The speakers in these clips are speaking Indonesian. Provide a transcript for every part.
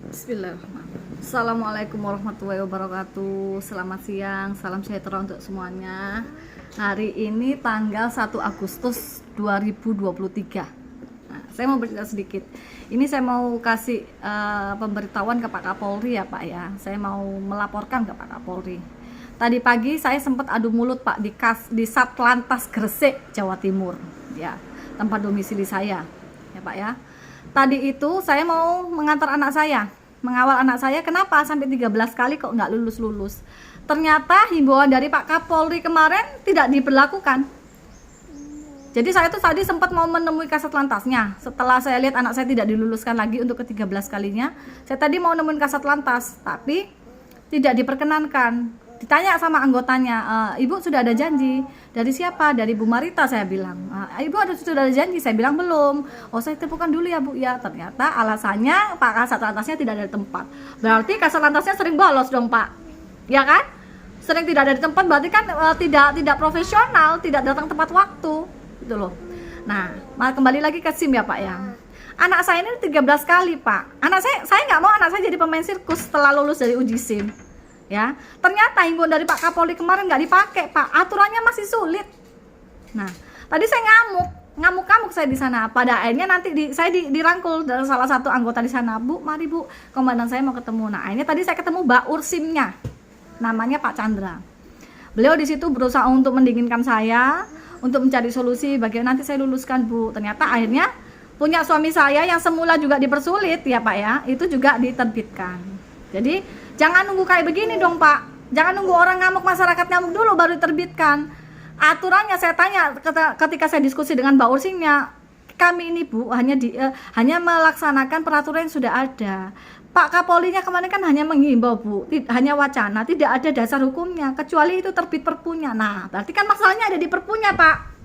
Bismillahirrahmanirrahim. Assalamualaikum warahmatullahi wabarakatuh. Selamat siang, salam sejahtera untuk semuanya. Hari ini tanggal 1 Agustus 2023. Nah, saya mau bercerita sedikit. Ini saya mau kasih pemberitahuan ke Pak Kapolri ya Pak ya. Saya mau melaporkan ke Pak Kapolri. Tadi pagi saya sempat adu mulut Pak di Satlantas Gresik, Jawa Timur. Ya, tempat domisili saya. Ya Pak ya. Tadi itu saya mau mengantar anak saya, mengawal anak saya. Kenapa sampai 13 kali kok nggak lulus-lulus? Ternyata himbauan dari Pak Kapolri kemarin tidak diberlakukan. Jadi saya tuh tadi sempat mau menemui kasat lantasnya. Setelah saya lihat anak saya tidak diluluskan lagi untuk ke-13 kalinya, saya tadi mau nemuin kasat lantas, tapi tidak diperkenankan. Ditanya sama anggotanya, Ibu sudah ada janji. Dari siapa? Dari Bu Marita, saya bilang. Ibu sudah ada janji? Saya bilang belum. Oh, saya tepukan dulu ya Bu ya. Ternyata alasannya Pak kasat lantasnya tidak ada di tempat. Berarti kasat lantasnya sering bolos dong Pak, ya kan? Sering tidak ada di tempat, berarti kan tidak profesional, tidak datang tepat waktu gitu loh. Nah, kembali lagi ke SIM ya Pak ya. Anak saya ini 13 kali Pak. Saya nggak mau anak saya jadi pemain sirkus setelah lulus dari uji SIM. Ya, ternyata himbauan dari Pak Kapolri kemarin nggak dipakai Pak, aturannya masih sulit. Nah, tadi saya ngamuk saya di sana. Pada akhirnya nanti saya dirangkul dari salah satu anggota di sana. Bu, mari Bu, komandan saya mau ketemu. Nah, akhirnya tadi saya ketemu Baur SIM-nya, namanya Pak Chandra. Beliau di situ berusaha untuk mendinginkan saya, untuk mencari solusi bagaimana nanti saya luluskan Bu. Ternyata akhirnya punya suami saya yang semula juga dipersulit ya Pak ya, itu juga diterbitkan. Jadi jangan nunggu kayak begini dong Pak. Jangan nunggu orang ngamuk, masyarakat ngamuk dulu baru diterbitkan. Aturannya saya tanya ketika saya diskusi dengan Mbak Ursinya, kami ini Bu hanya melaksanakan peraturan yang sudah ada. Pak Kapolrinya kemarin kan hanya menghimbau Bu, hanya wacana, tidak ada dasar hukumnya kecuali itu terbit perpunya. Nah, berarti kan masalahnya ada di perpunya Pak.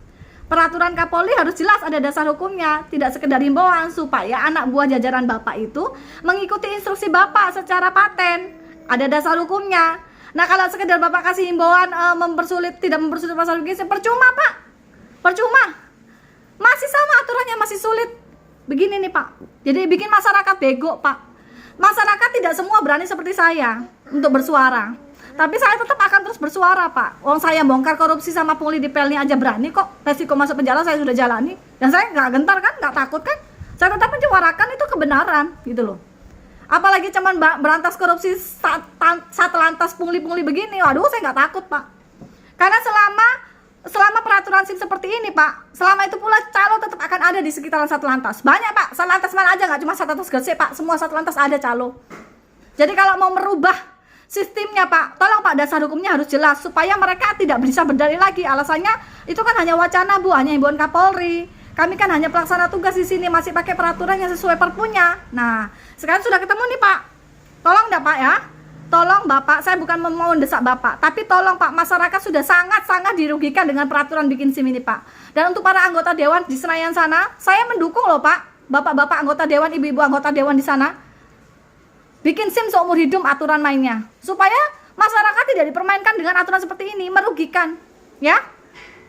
Peraturan Kapolri harus jelas ada dasar hukumnya, tidak sekedar himbauan supaya anak buah jajaran Bapak itu mengikuti instruksi Bapak secara paten. Ada dasar hukumnya. Nah, kalau sekedar Bapak kasih himbauan tidak mempersulit pasal begini, percuma Pak. Percuma. Masih sama aturannya, masih sulit. Begini nih Pak. Jadi bikin masyarakat bego Pak. Masyarakat tidak semua berani seperti saya untuk bersuara. Tapi saya tetap akan terus bersuara Pak. Wong saya bongkar korupsi sama pungli di PLN aja berani kok. Resiko masuk penjara saya sudah jalani. Dan saya nggak gentar kan, nggak takut kan. Saya tetap menyuarakan itu kebenaran gitu loh. Apalagi cuman berantas korupsi Satlantas pungli-pungli begini. Waduh, saya nggak takut Pak. Karena selama peraturan SIM seperti ini Pak, selama itu pula calo tetap akan ada di sekitaran Satlantas. Banyak Pak, Satlantas mana aja, nggak cuma Satlantas Gresik Pak. Semua Satlantas ada calo. Jadi kalau mau merubah sistemnya Pak, tolong Pak, dasar hukumnya harus jelas supaya mereka tidak bisa berdalih lagi. Alasannya itu kan hanya wacana Bu, hanya himbauan Kapolri. Kami kan hanya pelaksana tugas di sini, masih pakai peraturan yang sesuai perpunya. Nah, sekarang sudah ketemu nih Pak. Tolong dah Pak ya. Tolong Bapak, saya bukan mau mendesak Bapak, tapi tolong Pak, masyarakat sudah sangat-sangat dirugikan dengan peraturan bikin SIM ini Pak. Dan untuk para anggota dewan di Senayan sana, saya mendukung loh Pak. Bapak-bapak anggota dewan, ibu-ibu anggota dewan di sana. Bikin SIM seumur hidup aturan mainnya, supaya masyarakat tidak dipermainkan dengan aturan seperti ini, merugikan, ya.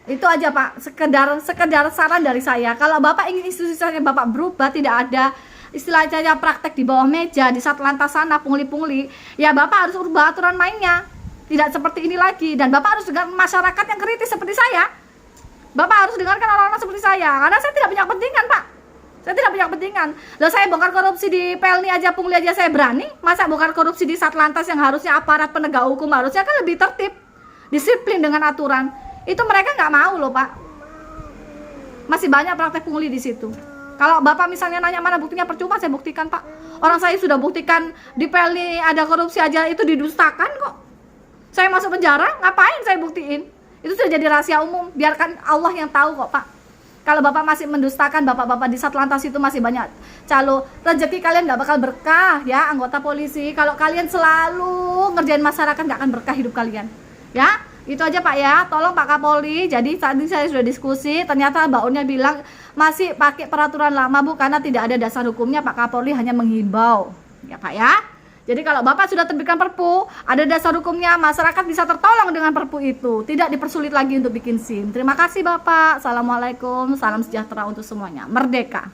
Itu aja Pak, sekedar saran dari saya. Kalau Bapak ingin institusinya Bapak berubah, tidak ada istilahnya praktek di bawah meja di Satlantas sana pungli-pungli, ya Bapak harus ubah aturan mainnya, tidak seperti ini lagi. Dan Bapak harus dengar masyarakat yang kritis seperti saya. Bapak harus dengarkan orang-orang seperti saya, karena saya tidak punya kepentingan Pak. Saya tidak punya kepentingan. Loh, saya bongkar korupsi di PLNI aja, pungli aja saya berani. Masa bongkar korupsi di Satlantas yang harusnya aparat penegak hukum harusnya kan lebih tertib, disiplin dengan aturan. Itu mereka nggak mau loh Pak. Masih banyak praktek pungli di situ. Kalau Bapak misalnya nanya mana buktinya, percuma saya buktikan Pak. Orang saya sudah buktikan di PLNI ada korupsi aja itu didustakan kok. Saya masuk penjara, ngapain saya buktiin? Itu sudah jadi rahasia umum. Biarkan Allah yang tahu kok Pak. Kalau Bapak masih mendustakan, bapak-bapak di Satlantas itu masih banyak calo, rezeki kalian nggak bakal berkah ya anggota polisi. Kalau kalian selalu ngerjain masyarakat, nggak akan berkah hidup kalian. Ya, itu aja Pak ya. Tolong Pak Kapolri. Jadi tadi saya sudah diskusi, ternyata Mbak Unnya bilang masih pakai peraturan lama Bu, karena tidak ada dasar hukumnya. Pak Kapolri hanya menghimbau. Ya Pak ya. Jadi kalau Bapak sudah terbitkan perpu, ada dasar hukumnya, masyarakat bisa tertolong dengan perpu itu, tidak dipersulit lagi untuk bikin SIM. Terima kasih Bapak. Assalamualaikum, salam sejahtera untuk semuanya. Merdeka.